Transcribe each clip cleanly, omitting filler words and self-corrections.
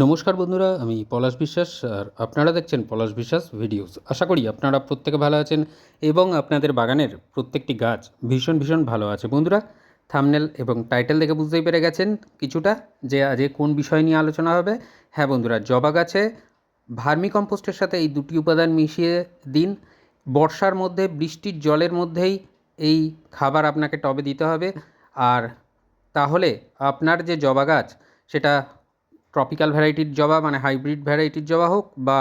নমস্কার বন্ধুরা, আমি পলাশ বিশ্বাস আর আপনারা দেখছেন পলাশ বিশ্বাস ভিডিওস। আশা করি আপনারা প্রত্যেকে ভালো আছেন এবং আপনাদের বাগানের প্রত্যেকটি গাছ ভীষণ ভীষণ ভালো আছে। বন্ধুরা, থাম্বনেল এবং টাইটেল দেখে বুঝতেই পেরে গেছেন কিছুটা যে আজকে কোন বিষয় নিয়ে আলোচনা হবে। হ্যাঁ বন্ধুরা, জবা গাছে ভার্মি কম্পোস্টের সাথে এই দুটি উপাদান মিশিয়ে দিন। বর্ষার মধ্যে বৃষ্টির জলের মধ্যেই এই খাবার আপনাকে টবে দিতে হবে। আর তাহলে আপনার যে জবা গাছ সেটা ট্রপিক্যাল ভ্যারাইটির জবা মানে হাইব্রিড ভ্যারাইটির জবা হোক বা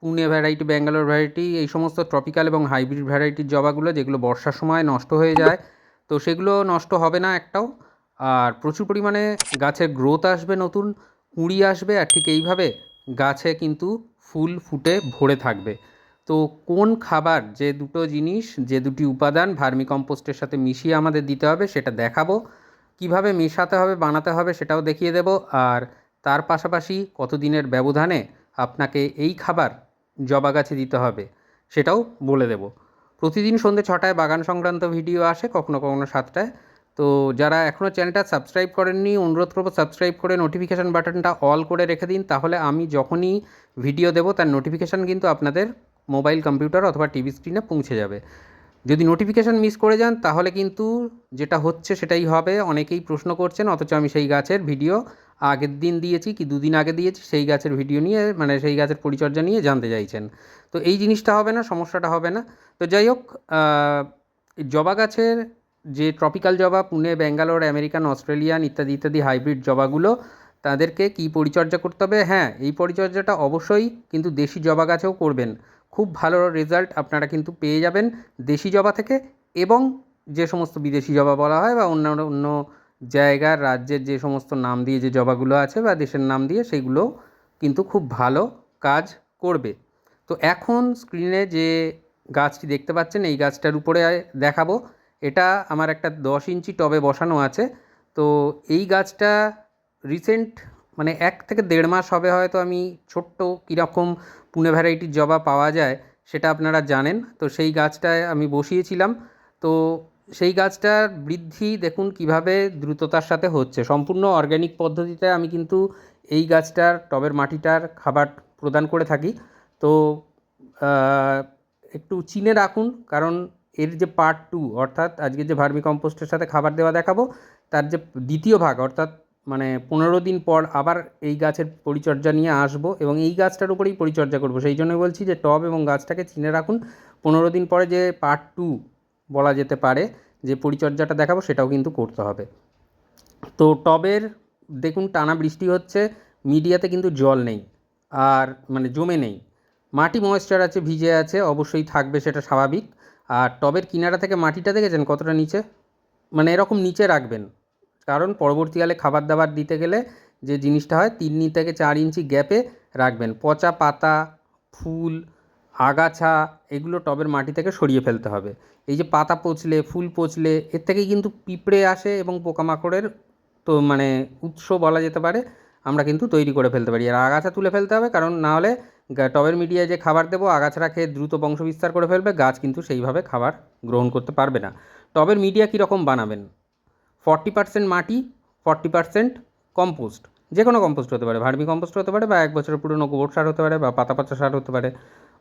পুনে ভ্যারাইটি, ব্যাঙ্গালোর ভ্যারাইটি, এই সমস্ত ট্রপিক্যাল এবং হাইব্রিড ভ্যারাইটির জবাগুলো যেগুলো বর্ষার সময় নষ্ট হয়ে যায়, তো সেগুলো নষ্ট হবে না একটাও। আর প্রচুর পরিমাণে গাছের গ্রোথ আসবে, নতুন কুঁড়ি আসবে, আর ঠিক এইভাবে গাছে কিন্তু ফুল ফুটে ভরে থাকবে। তো কোন খাবার, যে দুটো জিনিস, যে দুটি উপাদান ভার্মি কম্পোস্টের সাথে মিশিয়ে আমাদের দিতে হবে সেটা দেখাবো। কিভাবে মেশাতে হবে, বানাতে হবে সেটাও দেখিয়ে দেব। আর তার পাশাপাশি কতদিনের ব্যবধানে আপনাকে এই খাবার জবা গাছে দিতে হবে সেটাও বলে দেব। প্রতিদিন সন্ধ্যে 6টায় বাগান সংক্রান্ত ভিডিও আসে, কখনো কখনো 7টায়। তো যারা এখনও চ্যানেলটা সাবস্ক্রাইব করেননি, অনুরোধ করবো সাবস্ক্রাইব করে নোটিফিকেশান বাটনটা অল করে রেখে দিন, তাহলে আমি যখনই ভিডিও দেবো তার নোটিফিকেশান কিন্তু আপনাদের মোবাইল, কম্পিউটার অথবা টিভি স্ক্রিনে পৌঁছে যাবে। যদি নোটিফিকেশান মিস করে যান তাহলে কিন্তু যেটা হচ্ছে সেটাই হবে। অনেকেই প্রশ্ন করছেন অথচ আমি সেই গাছের ভিডিও আগের দিন দিয়েছি কি দুদিন আগে দিয়েছি, সেই গাছের ভিডিও নিয়ে মানে সেই গাছের পরিচর্যা নিয়ে জানতে চাইছেন। তো এই জিনিসটা হবে না, সমস্যাটা হবে না। তো যাই হোক, জবা গাছের যে ট্রপিক্যাল জবা, পুনে, ব্যাঙ্গালোর, আমেরিকান, অস্ট্রেলিয়ান ইত্যাদি ইত্যাদি হাইব্রিড জবাগুলো, তাদেরকে কী পরিচর্যা করতে হবে? হ্যাঁ, এই পরিচর্যাটা অবশ্যই কিন্তু দেশি জবা গাছেও করবেন। খুব ভালো রেজাল্ট আপনারা কিন্তু পেয়ে যাবেন দেশি জবা থেকে। এবং যে সমস্ত বিদেশি জবা বলা হয় বা অন্য অন্য জায়গার, রাজ্যের যে সমস্ত নাম দিয়ে যে জবাগুলো আছে বা দেশের নাম দিয়ে, সেগুলো কিন্তু খুব ভালো কাজ করবে। তো এখন স্ক্রিনে যে গাছটি দেখতে পাচ্ছেন, এই গাছটার উপরে দেখাবো। এটা আমার একটা 10 ইঞ্চি টবে বসানো আছে। তো এই গাছটা রিসেন্ট মানে 1 থেকে 1.5 মাস হবে হয়তো। আমি ছোট্ট কীরকম পুনে ভ্যারাইটির জবা পাওয়া যায় সেটা আপনারা জানেন। তো সেই গাছটায় আমি বসিয়েছিলাম। তো সেই গাছটার বৃদ্ধি দেখুন কিভাবে দ্রুততার সাথে হচ্ছে। সম্পূর্ণ অর্গ্যানিক পদ্ধতিতে আমি কিন্তু এই গাছটার টবের মাটিটার খাবার প্রদান করে থাকি। তো একটু চিনে রাখুন, কারণ এর যে পার্ট 2, অর্থাৎ আজকে যে ভার্মি কম্পোস্টের সাথে খাবার দেওয়া দেখাবো, তার যে দ্বিতীয় ভাগ, অর্থাৎ মানে 15 দিন পর আবার এই গাছের পরিচর্যা নিয়ে আসবো এবং এই গাছটার উপরেই পরিচর্যা করব। সেই জন্যই বলছি যে টব এবং গাছটাকে চিনে রাখুন। 15 দিন পরে যে পার্ট 2 বলা যেতে পারে, যে পরিচর্যাটা দেখাবো, সেটাও কিন্তু করতে হবে। তো টবের দেখুন টানা বৃষ্টি হচ্ছে, মিডিয়াতে কিন্তু জল নেই, আর মানে জমে নেই। মাটি ময়েশ্চার আছে, ভিজে আছে, অবশ্যই থাকবে, সেটা স্বাভাবিক। আর টবের কিনারা থেকে মাটিটা দেখেছেন কতটা নিচে? মানে এরকম নিচে রাখবেন, কারণ পরবর্তীকালে খাবার দাবার দিতে গেলে যে জিনিসটা হয় 3 থেকে 4 ইঞ্চি গ্যাপে রাখবেন। পচা পাতা, ফুল, আগাছা, এগুলো টবের মাটি থেকে সরিয়ে ফেলতে হবে। এই যে পাতা পচলে, ফুল পচলে, এর থেকেই কিন্তু পিঁপড়ে আসে এবং পোকামাকড়ের তো মানে উৎস বলা যেতে পারে আমরা কিন্তু তৈরি করে ফেলতে পারি। আর আগাছা তুলে ফেলতে হবে, কারণ না হলে টবের মিডিয়ায় যে খাবার দেবো, আগাছারা খেয়ে দ্রুত বংশবিস্তার করে ফেলবে, গাছ কিন্তু সেইভাবে খাবার গ্রহণ করতে পারবে না। টবের মিডিয়া কীরকম বানাবেন? 40% মাটি, 40% কম্পোস্ট। যে কোনো কম্পোস্ট হতে পারে, ভার্মি কম্পোস্ট হতে পারে বা 1 বছরের পুরনো গোবর সার হতে পারে বা পাতা পচা সার হতে পারে।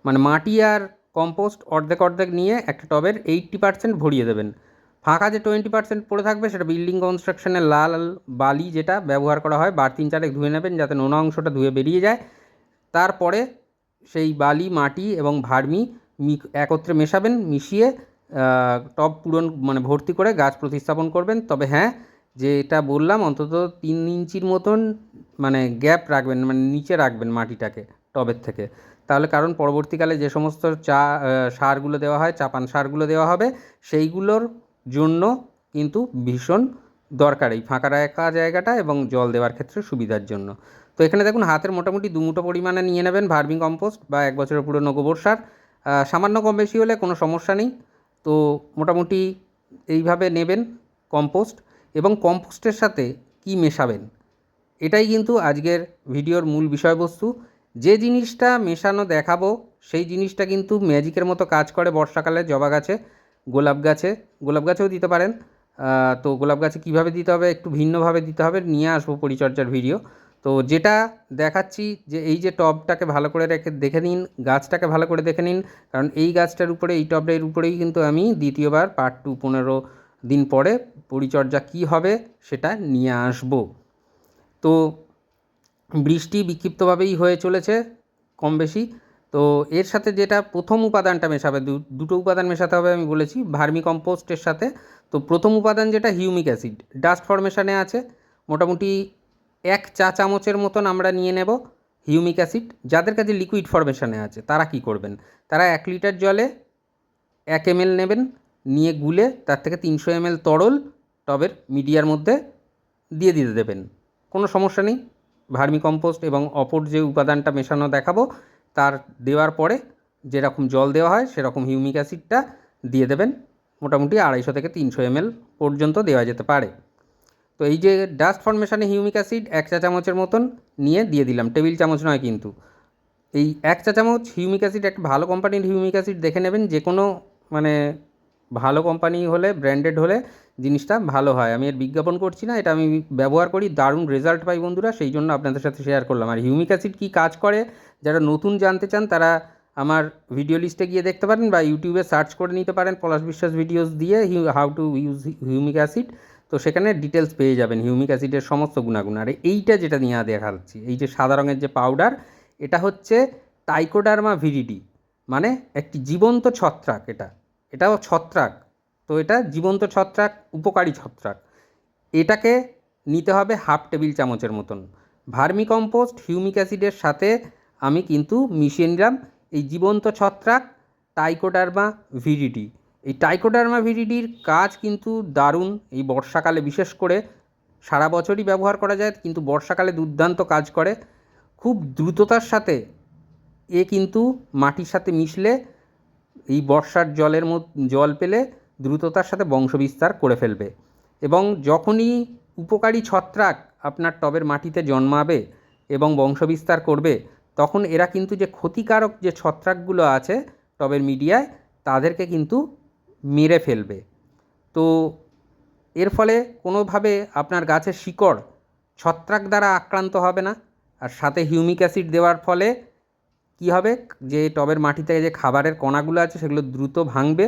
মানে মাটি আর কম্পোস্ট অর্ধেক অর্ধেক নিয়ে একটা টবের 80% ভরিয়ে দেবেন। ফাঁকা যে 20% পড়ে থাকবে সেটা বিল্ডিং কনস্ট্রাকশনের লাল বালি যেটা ব্যবহার করা হয়, বার 3-4 ধুয়ে নেবেন যাতে নোনা অংশটা ধুয়ে বেরিয়ে যায়। তারপরে সেই বালি, মাটি এবং ভার্মি একত্রে মেশাবেন, মিশিয়ে টব পূরণ মানে ভর্তি করে গাছ প্রতিস্থাপন করবেন। তবে হ্যাঁ, যেটা বললাম, অন্তত 3 ইঞ্চির মতন মানে গ্যাপ রাখবেন, মানে নিচে রাখবেন মাটিটাকে টবের থেকে। তাহলে কারণ পরবর্তীকালে যে সমস্ত সারগুলো দেওয়া হয়, চাপান সারগুলো দেওয়া হবে, সেইগুলোর জন্য কিন্তু ভীষণ দরকার এই ফাঁকা রাখা জায়গাটা এবং জল দেওয়ার ক্ষেত্রে সুবিধার জন্য। তো এখানে দেখুন হাতের মোটামুটি 2 মুঠো পরিমাণে নিয়ে নেবেন ভার্মি কম্পোস্ট বা 1 বছরের পুরনো গোবর সার। সামান্য কম বেশি হলে কোনো সমস্যা নেই। তো মোটামুটি এইভাবে নেবেন কম্পোস্ট। এবং কম্পোস্টের সাথে কি মেশাবেন, এটাই কিন্তু আজকের ভিডিওর মূল বিষয়বস্তু। যে জিনিসটা মেশানো দেখাবো সেই জিনিসটা কিন্তু ম্যাজিকের মতো কাজ করে বর্ষাকালে জবা গাছে, গোলাপ গাছে, গোলাপ গাছেও দিতে পারেন। তো গোলাপ গাছে কীভাবে দিতে হবে, একটু ভিন্নভাবে দিতে হবে, নিয়ে আসবো পরিচর্যার ভিডিও। তো যেটা দেখাচ্ছি যে এই যে টবটাকে ভালো করে দেখে নিন, গাছটাকে ভালো করে দেখে নিন, কারণ এই গাছটার উপরে, এই টবটার উপরেই কিন্তু আমি দ্বিতীয়বার পার্ট 2 15 দিন পরে পরিচর্যা কী হবে সেটা নিয়ে আসব। তো বৃষ্টি বিক্ষিপ্তভাবেই হয়ে চলেছে কম বেশি। তো এর সাথে যেটা প্রথম উপাদানটা মেশাবে, দুটো উপাদান মেশাতে হবে আমি বলেছি ভার্মি কম্পোস্টের সাথে। তো প্রথম উপাদান যেটা হিউমিক অ্যাসিড, ডাস্ট ফর্মেশনে আছে, মোটামুটি 1 চা চামচের মতন আমরা নিয়ে নেব হিউমিক অ্যাসিড। যাদের কাছে লিকুইড ফর্মেশনে আছে তারা কি করবেন, তারা 1 লিটার জলে 1 ml নেবেন, নিয়ে গুলে তার থেকে 300 ml তরল টবের মিডিয়ার মধ্যে দিয়ে দিতে দেবেন, কোনো সমস্যা নেই। ভার্মি কম্পোস্ট এবং অপর যে উপাদানটা মেশানো দেখাবো তার দেওয়ার পরে যেরকম জল দেওয়া হয় সেরকম হিউমিক অ্যাসিডটা দিয়ে দেবেন, মোটামুটি 250 থেকে 300 ml পর্যন্ত দেওয়া যেতে পারে। তো এই যে ডাস্ট ফর্মেশনে হিউমিক অ্যাসিড 1 চা চামচের মতন নিয়ে দিয়ে দিলাম, টেবিল চামচ নয় কিন্তু। এই 1 চা চামচ হিউমিক অ্যাসিড, একটা ভালো কোম্পানির হিউমিক অ্যাসিড দেখে নেবেন, যে কোনো মানে ভালো কোম্পানি হলে, ব্র্যান্ডেড হলে জিনিসটা ভালো হয়। আমি এর বিজ্ঞাপন করছি না, এটা আমি ব্যবহার করি, দারুণ রেজাল্ট পাই বন্ধুরা, সেই জন্য আপনাদের সাথে শেয়ার করলাম। আর হিউমিক অ্যাসিড কী কাজ করে যারা নতুন জানতে চান তারা আমার ভিডিও লিস্টে গিয়ে দেখতে পারেন বা ইউটিউবে সার্চ করে নিতে পারেন পলাশ বিশ্বাস ভিডিওস দিয়ে how to use humic acid. তো সেখানে ডিটেলস পেয়ে যাবেন হিউমিক অ্যাসিডের সমস্ত গুণাগুণ। আর এইটা যেটা নিয়ে দেখাচ্ছি, এই যে সাদা রঙের যে পাউডার, এটা হচ্ছে ট্রাইকোডার্মা ভিরিডি, মানে একটি জীবন্ত ছত্রাক। এটাও ছত্রাক, তো এটা জীবন্ত ছত্রাক, উপকারী ছত্রাক। এটাকে নিতে হবে 1/2 টেবিল চামচের মতন। ভার্মি কম্পোস্ট হিউমিক অ্যাসিডের সাথে আমি কিন্তু মিশিয়ে নিলাম এই জীবন্ত ছত্রাক ট্রাইকোডার্মা ভিরিডি। এই ট্রাইকোডার্মা ভিরিডির কাজ কিন্তু দারুণ, এই বর্ষাকালে বিশেষ করে, সারা বছরই ব্যবহার করা যায় কিন্তু বর্ষাকালে দুর্দান্ত কাজ করে। খুব দ্রুততার সাথে এ কিন্তু মাটির সাথে মিশলে, এই বর্ষার জল পেলে দ্রুততার সাথে বংশবিস্তার করে ফেলবে। এবং যখনই উপকারী ছত্রাক আপনার টবের মাটিতে জন্মাবে এবং বংশবিস্তার করবে, তখন এরা কিন্তু যে ক্ষতিকারক যে ছত্রাকগুলো আছে টবের মিডিয়ায়, তাদেরকে কিন্তু মেরে ফেলবে। তো এর ফলে কোনোভাবে আপনার গাছের শিকড় ছত্রাক দ্বারা আক্রান্ত হবে না। আর সাথে হিউমিক অ্যাসিড দেওয়ার ফলে কী হবে, যে টবের মাটি থেকে যে খাবারের কণাগুলো আছে সেগুলো দ্রুত ভাঙবে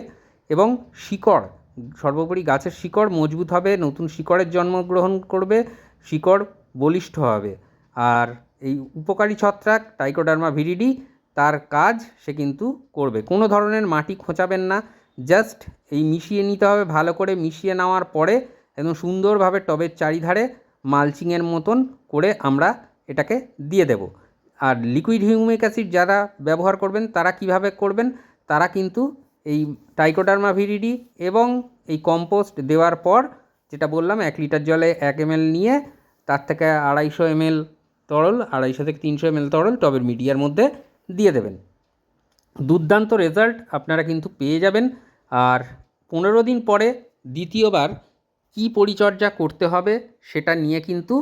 এবং শিকড়, সর্বোপরি গাছের শিকড় মজবুত হবে, নতুন শিকড়ের জন্মগ্রহণ করবে, শিকড় বলিষ্ঠ হবে। আর এই উপকারী ছত্রাক ট্রাইকোডার্মা ভিরিডি তার কাজ সে কিন্তু করবে। কোনো ধরনের মাটি খোঁচাবেন না, জাস্ট এই মিশিয়ে নিতে হবে। ভালো করে মিশিয়ে নেওয়ার পরে একদম সুন্দরভাবে টবের চারিধারে মালচিংয়ের মতন করে আমরা এটাকে দিয়ে দেব। আর লিকুইড হিউমিক অ্যাসিড যারা ব্যবহার করবেন তারা কিভাবে করবেন, তারা কিন্তু এই ট্রাইকোডার্মা ভিরিডি এবং এই কম্পোস্ট দেওয়ার পর, যেটা বললাম 1 লিটার জলে 1 ml নিয়ে তার থেকে 250 ml তরল, 250 থেকে 300 ml তরল টবের মিডিয়ার মধ্যে দিয়ে দেবেন। দুর্দান্ত রেজাল্ট আপনারা কিন্তু পেয়ে যাবেন। আর 15 দিন পরে দ্বিতীয়বার কি পরিচর্যা করতে হবে সেটা নিয়ে কিন্তু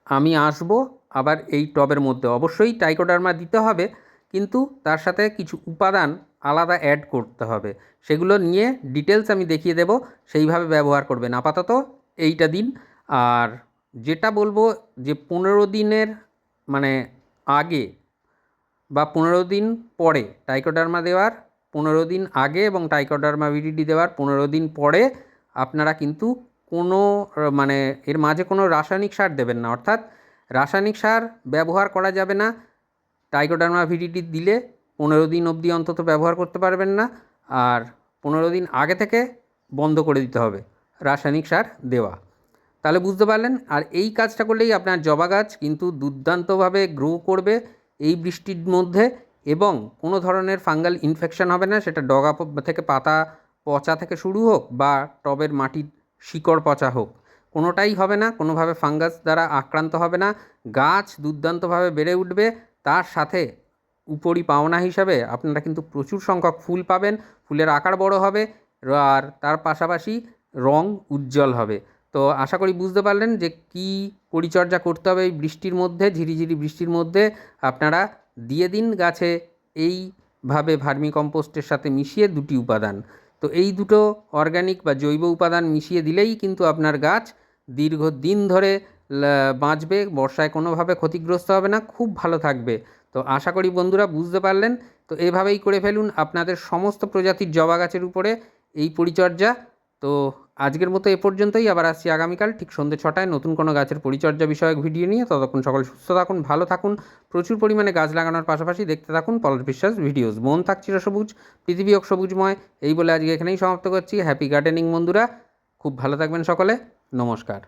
আমি আসব আবার এই টবের মধ্যে। অবশ্যই ট্রাইকোডার্মা দিতে হবে, কিন্তু তার সাথে কিছু উপাদান আলাদা অ্যাড করতে হবে, সেগুলো নিয়ে ডিটেলস আমি দেখিয়ে দেব, সেইভাবে ব্যবহার করবেন। আপাতত এইটা দিন। আর যেটা বলবো যে 15 দিনের মানে আগে বা 15 দিন পরে, ট্রাইকোডার্মা দেওয়ার 15 দিন আগে এবং ট্রাইকোডার্মা ভিরিডি দেওয়ার 15 দিন পরে আপনারা কিন্তু কোনো মানে এর মাঝে কোনো রাসায়নিক সার দেবেন না। অর্থাৎ রাসায়নিক সার ব্যবহার করা যাবে না। ট্রাইকোডার্মা ভিরিডি দিলে 15 দিন অবধি অন্তত ব্যবহার করতে পারবেন না। আর 15 দিন আগে থেকে বন্ধ করে দিতে হবে রাসায়নিক সার দেওয়া। তাহলে বুঝতে পারলেন। আর এই কাজটা করলেই আপনার জবা গাছ কিন্তু দুর্দান্তভাবে গ্রো করবে এই বৃষ্টির মধ্যে, এবং কোনো ধরনের ফাঙ্গাল ইনফেকশন হবে না, সেটা ডগা থেকে পাতা পচা থেকে শুরু হোক বা টবের মাটির শিকড় পচা হোক, কোনোটাই হবে না, কোনোভাবে ফাঙ্গাস দ্বারা আক্রান্ত হবে না। গাছ দুর্দান্তভাবে বেড়ে উঠবে, তার সাথে উপরি পাওনা হিসাবে আপনারা কিন্তু প্রচুর সংখ্যক ফুল পাবেন, ফুলের আকার বড় হবে আর তার পাশাপাশি রং উজ্জ্বল হবে। তো আশা করি বুঝতে পারলেন যে কী পরিচর্যা করতে হবে এই বৃষ্টির মধ্যে, ঝিরিঝিরি বৃষ্টির মধ্যে। আপনারা দিয়ে দিন গাছে এইভাবে ভার্মি কম্পোস্টের সাথে মিশিয়ে দুটি উপাদান। তো এই দুটো অর্গ্যানিক বা জৈব উপাদান মিশিয়ে দিলেই কিন্তু আপনার গাছ দীর্ঘদিন ধরে বাঁচবে, বর্ষায় কোনোভাবে ক্ষতিগ্রস্ত হবে না, খুব ভালো থাকবে। তো আশা করি বন্ধুরা বুঝতে পারলেন। তো এভাবেই করে ফেলুন আপনাদের সমস্ত প্রজাতির জবা গাছের উপরে এই পরিচর্যা। তো আজকের মতো এ পর্যন্তই, আবার আসছি আগামীকাল ঠিক সন্ধ্যে 6টায় নতুন কোনো গাছের পরিচর্যা বিষয়ক ভিডিও নিয়ে। ততক্ষণ সকল সুস্থ থাকুন, ভালো থাকুন, প্রচুর পরিমাণে গাছ লাগানোর পাশাপাশি দেখতে থাকুন পলাশ বিশ্বাস ভিডিওস। মন থাক চিরসবুজ, পৃথিবী হোক সবুজময়, এই বলে আজকে এখানেই সমাপ্ত করছি। হ্যাপি গার্ডেনিং বন্ধুরা, খুব ভালো থাকবেন সকলে, নমস্কার।